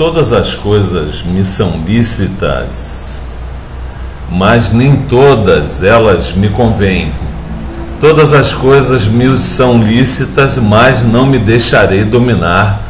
todas as coisas me são lícitas, mas nem todas elas me convêm. Todas as coisas me são lícitas, mas não me deixarei dominar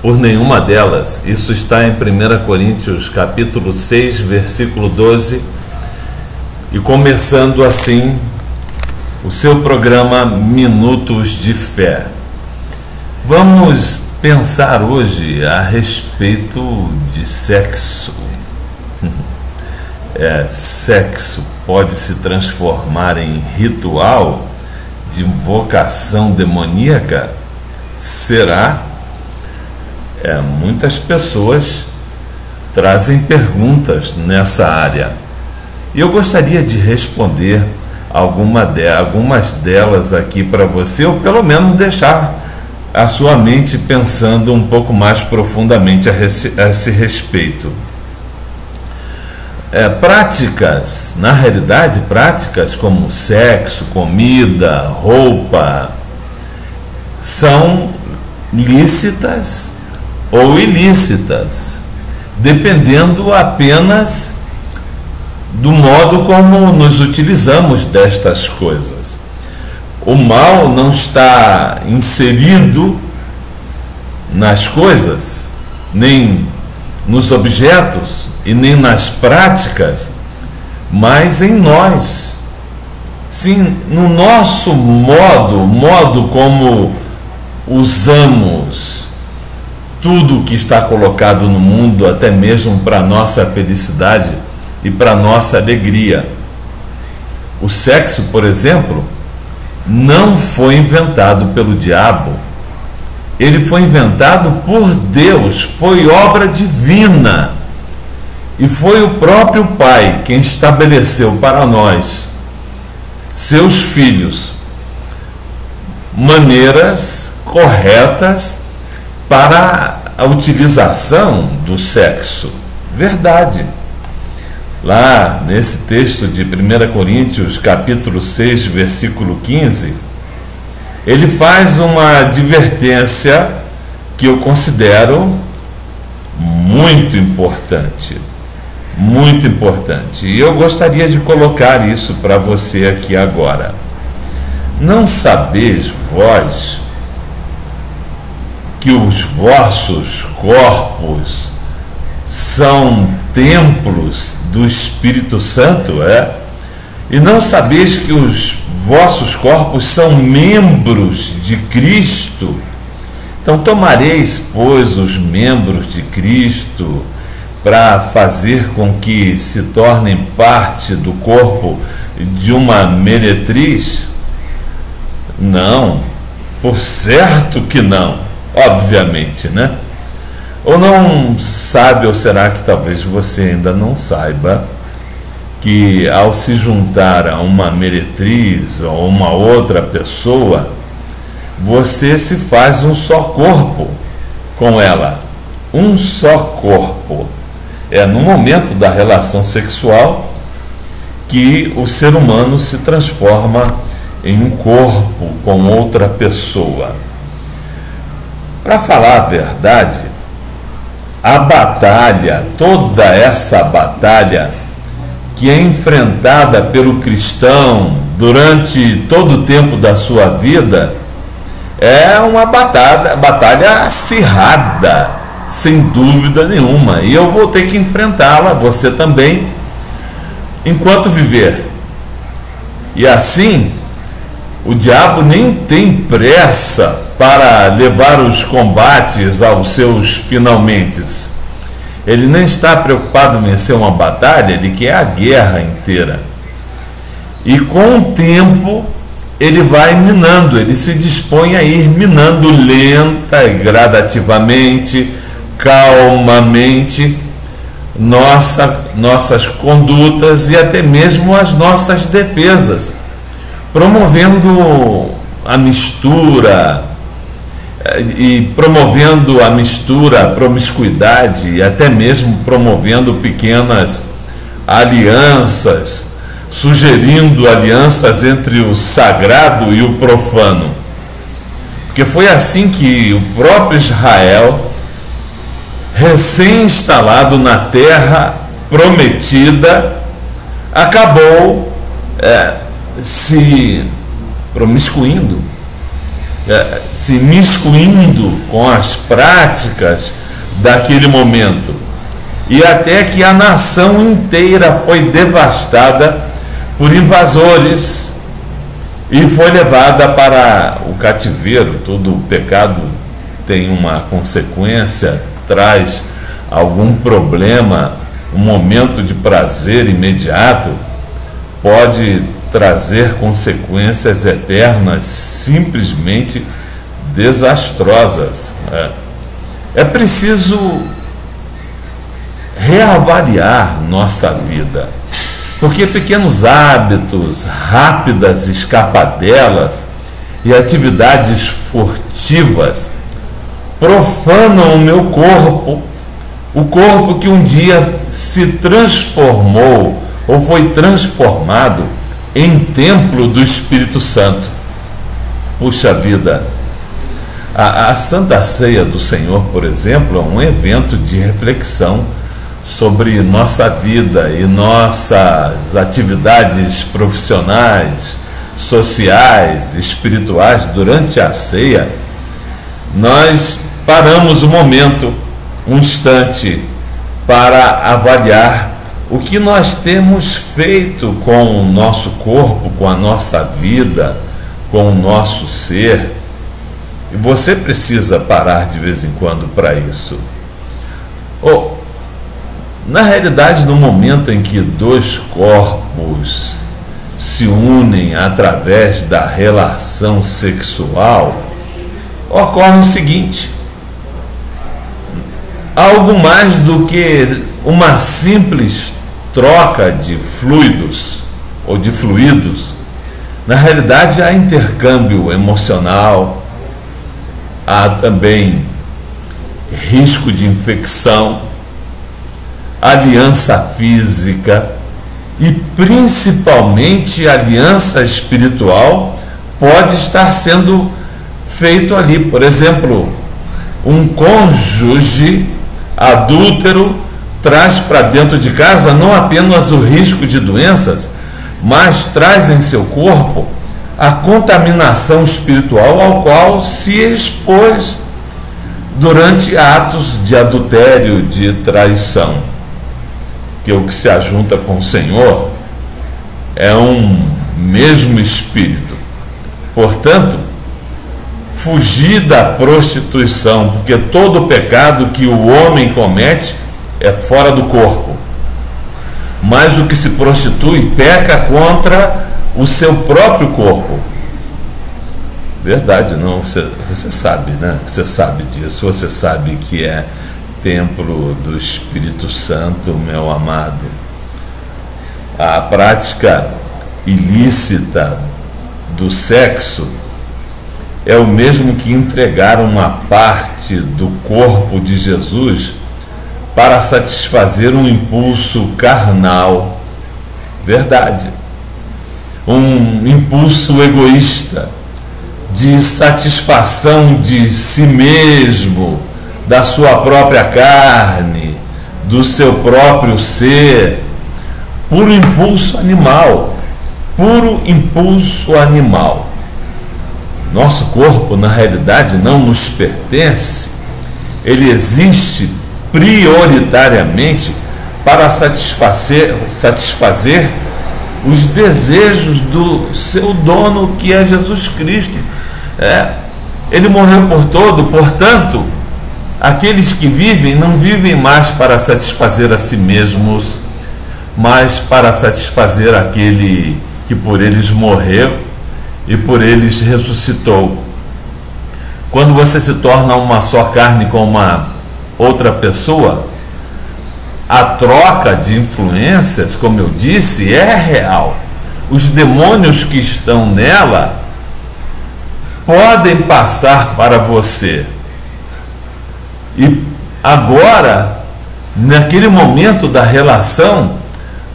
por nenhuma delas. Isso está em 1 Coríntios capítulo 6, versículo 12. E começando assim o seu programa Minutos de Fé. Vamos pensar hoje a respeito de sexo. Sexo pode se transformar em ritual de invocação demoníaca? Será? Muitas pessoas trazem perguntas nessa área. E eu gostaria de responder algumas delas aqui para você, ou pelo menos deixar a sua mente pensando um pouco mais profundamente a esse respeito. Práticas, na realidade, práticas como sexo, comida, roupa, são lícitas ou ilícitas, dependendo apenas do modo como nos utilizamos destas coisas. O mal não está inserido nas coisas, nem nos objetos e nem nas práticas, mas em nós. Sim, no nosso modo como usamos tudo que está colocado no mundo, até mesmo para nossa felicidade e para nossa alegria. O sexo, por exemplo, não foi inventado pelo diabo. Ele foi inventado por Deus, foi obra divina. E foi o próprio Pai quem estabeleceu para nós, seus filhos, maneiras corretas para a utilização do sexo. Verdade. Lá nesse texto de 1 Coríntios capítulo 6, versículo 15, ele faz uma advertência que eu considero muito importante. Muito importante. E eu gostaria de colocar isso para você aqui agora. Não sabeis vós que os vossos corpos são templos do Espírito Santo, E não sabeis que os vossos corpos são membros de Cristo? Então tomareis, pois, os membros de Cristo para fazer com que se tornem parte do corpo de uma meretriz? Não, por certo que não, obviamente, né? Ou não sabe, ou será que talvez você ainda não saiba, que ao se juntar a uma meretriz ou uma outra pessoa, você se faz um só corpo com ela, um só corpo. É no momento da relação sexual que o ser humano se transforma em um corpo com outra pessoa. Para falar a verdade, a batalha, toda essa batalha que é enfrentada pelo cristão durante todo o tempo da sua vida, é uma batalha acirrada, sem dúvida nenhuma, e eu vou ter que enfrentá-la, você também, enquanto viver. E assim, o diabo nem tem pressa para levar os combates aos seus finalmentes. Ele nem está preocupado em vencer uma batalha, ele quer a guerra inteira. E com o tempo, ele vai minando, ele se dispõe a ir minando lenta e gradativamente, calmamente, nossas condutas e até mesmo as nossas defesas, promovendo a mistura a promiscuidade e até mesmo promovendo pequenas alianças, sugerindo alianças entre o sagrado e o profano. Porque foi assim que o próprio Israel recém-instalado na terra prometida, acabou se promiscuindo, se miscuindo com as práticas daquele momento, e até que a nação inteira foi devastada por invasores e foi levada para o cativeiro. Todo pecado tem uma consequência, traz algum problema. Um momento de prazer imediato pode trazer consequências eternas, simplesmente desastrosas. É preciso reavaliar nossa vida, porque pequenos hábitos, rápidas escapadelas e atividades furtivas profanam o meu corpo, o corpo que um dia se transformou ou foi transformado em templo do Espírito Santo. Puxa vida, a Santa Ceia do Senhor, por exemplo, é um evento de reflexão sobre nossa vida e nossas atividades profissionais, sociais, espirituais. Durante a ceia, nós paramos um momento, um instante, para avaliar o que nós temos feito com o nosso corpo, com a nossa vida, com o nosso ser. E você precisa parar de vez em quando para isso. Na realidade, no momento em que dois corpos se unem através da relação sexual, ocorre o seguinte: algo mais do que uma simples troca de fluidos ou de fluidos. Na realidade, há intercâmbio emocional, há também risco de infecção, aliança física e principalmente aliança espiritual pode estar sendo feito ali. Por exemplo, um cônjuge adúltero traz para dentro de casa não apenas o risco de doenças, mas traz em seu corpo a contaminação espiritual ao qual se expôs durante atos de adultério, de traição. Que o que se ajunta com o Senhor é um mesmo espírito. Portanto, fugir da prostituição, porque todo pecado que o homem comete é fora do corpo. Mas o que se prostitui peca contra o seu próprio corpo. Verdade, não? Você sabe, né? Você sabe disso, você sabe que é templo do Espírito Santo, meu amado. A prática ilícita do sexo é o mesmo que entregar uma parte do corpo de Jesus para satisfazer um impulso carnal. Verdade. Um impulso egoísta, de satisfação de si mesmo, da sua própria carne, do seu próprio ser. Puro impulso animal. Puro impulso animal. Nosso corpo, na realidade, não nos pertence. Ele existe prioritariamente para satisfazer os desejos do seu dono, que é Jesus Cristo. Ele morreu por todo, portanto, aqueles que vivem não vivem mais para satisfazer a si mesmos, mas para satisfazer aquele que por eles morreu e por eles ressuscitou. Quando você se torna uma só carne com uma outra pessoa, a troca de influências, como eu disse, é real. Os demônios que estão nela podem passar para você. E agora, naquele momento da relação,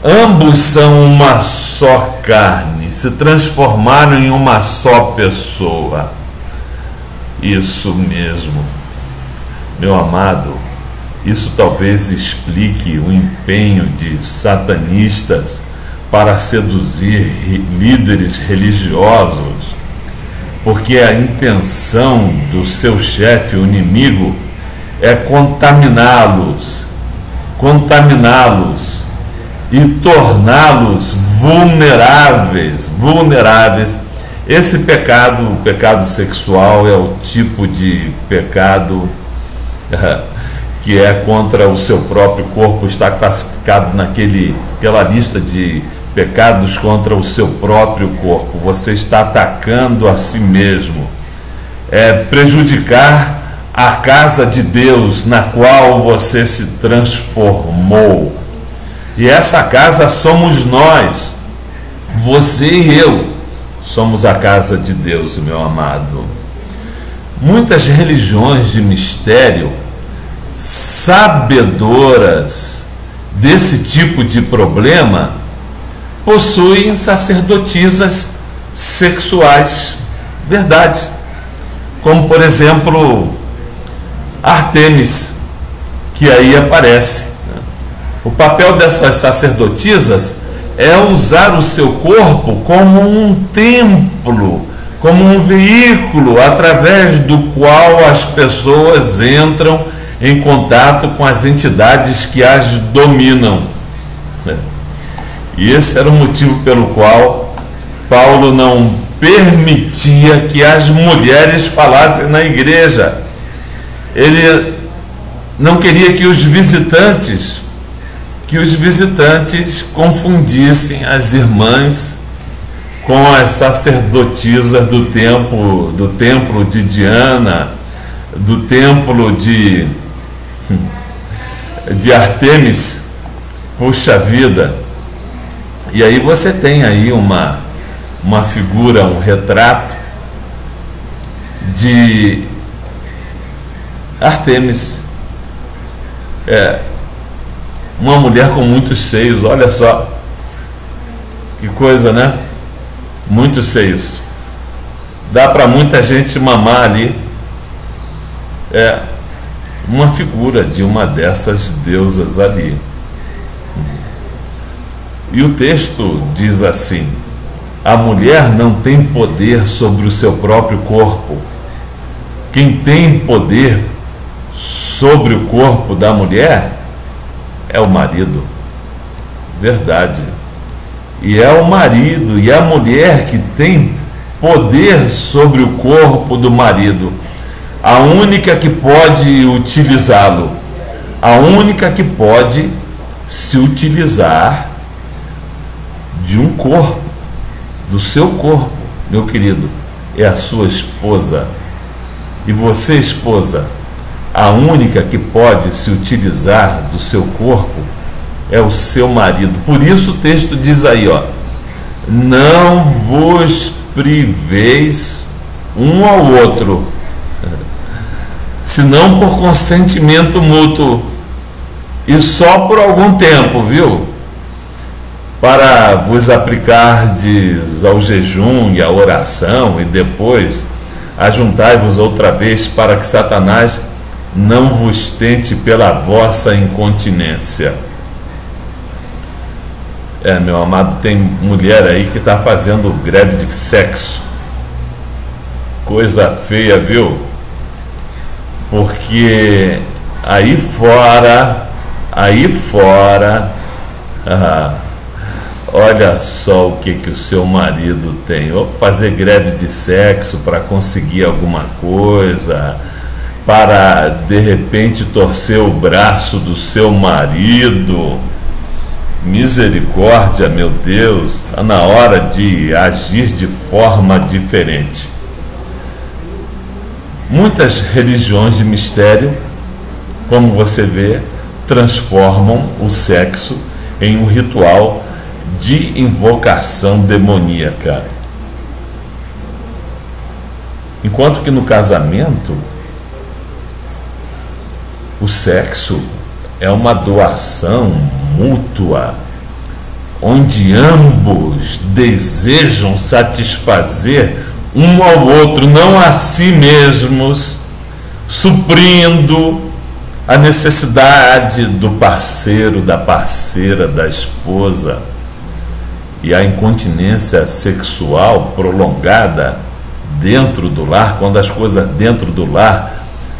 ambos são uma só carne, se transformaram em uma só pessoa. Isso mesmo, meu amado. Isso talvez explique o empenho de satanistas para seduzir líderes religiosos, porque a intenção do seu chefe, o inimigo, é contaminá-los e torná-los vulneráveis. Esse pecado, o pecado sexual, é o tipo de pecado que é contra o seu próprio corpo, está classificado naquela lista de pecados contra o seu próprio corpo. Você está atacando a si mesmo. É prejudicar a casa de Deus na qual você se transformou. E essa casa somos nós, você e eu somos a casa de Deus, meu amado. Muitas religiões de mistério, sabedoras desse tipo de problema, possuem sacerdotisas sexuais, verdade, como por exemplo Ártemis, que aí aparece. O papel dessas sacerdotisas é usar o seu corpo como um templo, como um veículo através do qual as pessoas entram em contato com as entidades que as dominam. E esse era o motivo pelo qual Paulo não permitia que as mulheres falassem na igreja. Ele não queria que os visitantes confundissem as irmãs com as sacerdotisas do templo de Diana, do templo de Ártemis. Puxa vida! E aí você tem aí uma figura, um retrato de Ártemis, uma mulher com muitos seios. Olha só que coisa, né? Muitos seios, dá para muita gente mamar ali. Uma figura de uma dessas deusas ali. E o texto diz assim: a mulher não tem poder sobre o seu próprio corpo. Quem tem poder sobre o corpo da mulher é o marido. Verdade. E é o marido e a mulher que tem poder sobre o corpo do marido. A única que pode utilizá-lo, a única que pode se utilizar de um corpo, do seu corpo, meu querido, é a sua esposa. E você, esposa, a única que pode se utilizar do seu corpo é o seu marido. Por isso o texto diz aí, não vos priveis um ao outro, senão por consentimento mútuo, e só por algum tempo, viu? Para vos aplicardes ao jejum e à oração, e depois ajuntai-vos outra vez, para que Satanás não vos tente pela vossa incontinência. Meu amado, tem mulher aí que está fazendo greve de sexo. Coisa feia, viu? Porque aí fora, olha só o que o seu marido tem. Ou fazer greve de sexo para conseguir alguma coisa, para de repente torcer o braço do seu marido. Misericórdia, meu Deus, está na hora de agir de forma diferente. Muitas religiões de mistério, como você vê, transformam o sexo em um ritual de invocação demoníaca. Enquanto que no casamento, o sexo é uma doação mútua, onde ambos desejam satisfazer um ao outro, não a si mesmos, suprindo a necessidade do parceiro, da parceira, da esposa, e a incontinência sexual prolongada dentro do lar, quando as coisas dentro do lar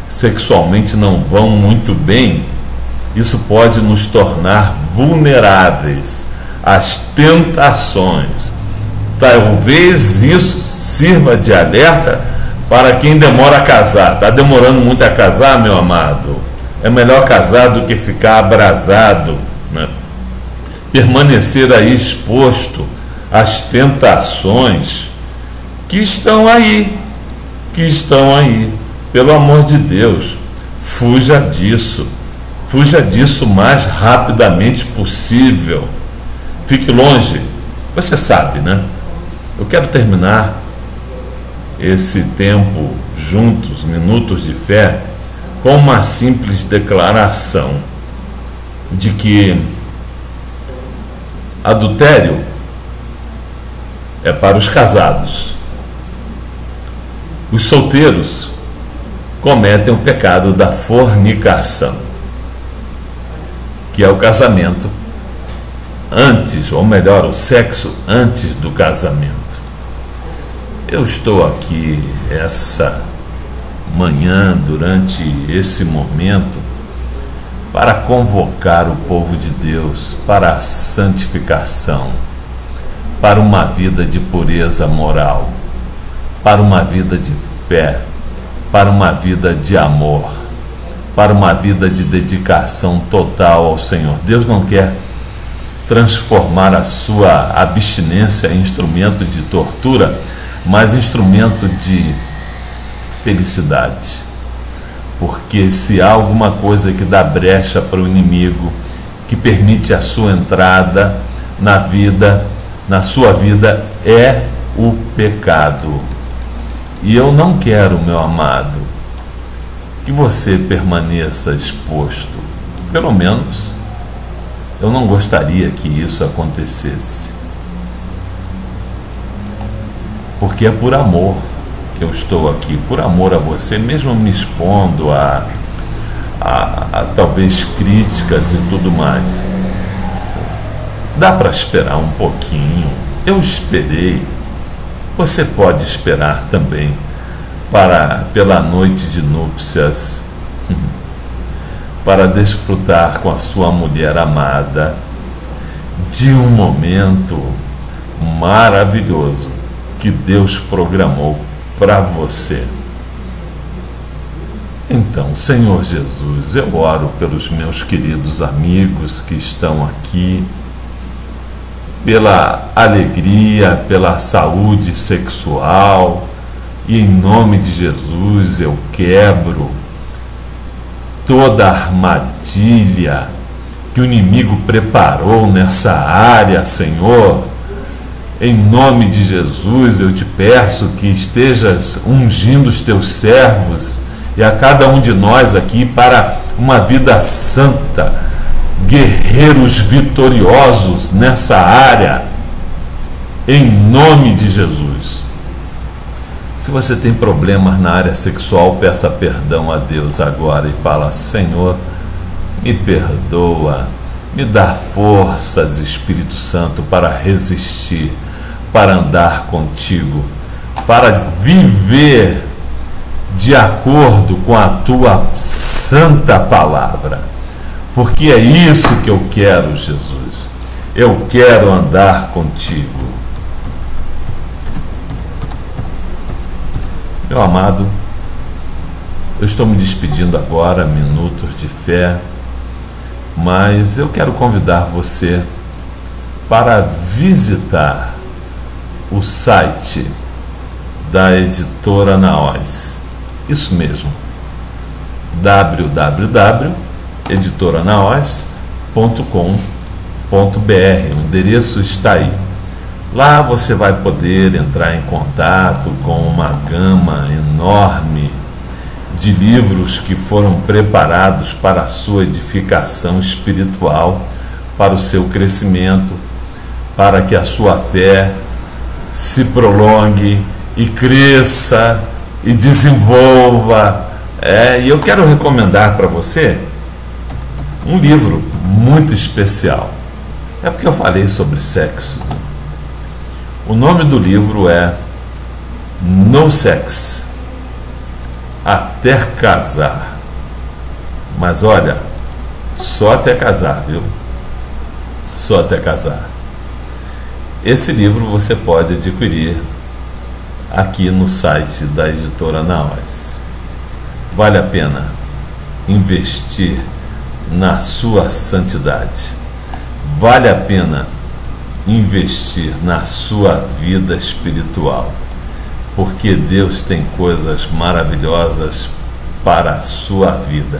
sexualmente não vão muito bem, isso pode nos tornar vulneráveis às tentações. Talvez isso sirva de alerta para quem demora a casar. Está demorando muito a casar, meu amado? É melhor casar do que ficar abrasado, né? Permanecer aí exposto às tentações que estão aí. Pelo amor de Deus, fuja disso o mais rapidamente possível. Fique longe. Você sabe, né? Eu quero terminar esse tempo juntos, minutos de fé, com uma simples declaração de que adultério é para os casados. Os solteiros cometem o pecado da fornicação, que é o casamento antes, ou melhor, o sexo antes do casamento. Eu estou aqui essa manhã, durante esse momento, para convocar o povo de Deus para a santificação, para uma vida de pureza moral, para uma vida de fé, para uma vida de amor, para uma vida de dedicação total ao Senhor. Deus não quer transformar a sua abstinência em instrumento de tortura, mas instrumento de felicidade. Porque se há alguma coisa que dá brecha para o inimigo, que permite a sua entrada na vida, na sua vida, é o pecado. E eu não quero, meu amado, que você permaneça exposto. Pelo menos eu não gostaria que isso acontecesse. Porque é por amor que eu estou aqui, por amor a você, mesmo me expondo a talvez críticas e tudo mais. Dá para esperar um pouquinho. Eu esperei. Você pode esperar também pela noite de núpcias, para desfrutar com a sua mulher amada de um momento maravilhoso que Deus programou para você. Então, Senhor Jesus, eu oro pelos meus queridos amigos que estão aqui, pela alegria, pela saúde sexual, e em nome de Jesus eu quebro toda a armadilha que o inimigo preparou nessa área, Senhor. Em nome de Jesus eu te peço que estejas ungindo os teus servos e a cada um de nós aqui para uma vida santa, guerreiros vitoriosos nessa área, em nome de Jesus. Se você tem problemas na área sexual, peça perdão a Deus agora e fala: Senhor, me perdoa, me dá forças, Espírito Santo, para resistir, para andar contigo, para viver de acordo com a tua santa palavra. Porque é isso que eu quero, Jesus. Eu quero andar contigo. Meu amado, eu estou me despedindo agora, minutos de fé, mas eu quero convidar você para visitar o site da Editora Naós. Isso mesmo, www.editoranaos.com.br. O endereço está aí. Lá você vai poder entrar em contato com uma gama enorme de livros que foram preparados para a sua edificação espiritual, para o seu crescimento, para que a sua fé se prolongue e cresça e desenvolva. E eu quero recomendar para você um livro muito especial. É porque eu falei sobre sexo. O nome do livro é No Sex, Até Casar. Mas olha, só até casar, viu? Só até casar. Esse livro você pode adquirir aqui no site da editora Naos. Vale a pena investir na sua santidade. Vale a pena investir na sua vida espiritual, porque Deus tem coisas maravilhosas para a sua vida.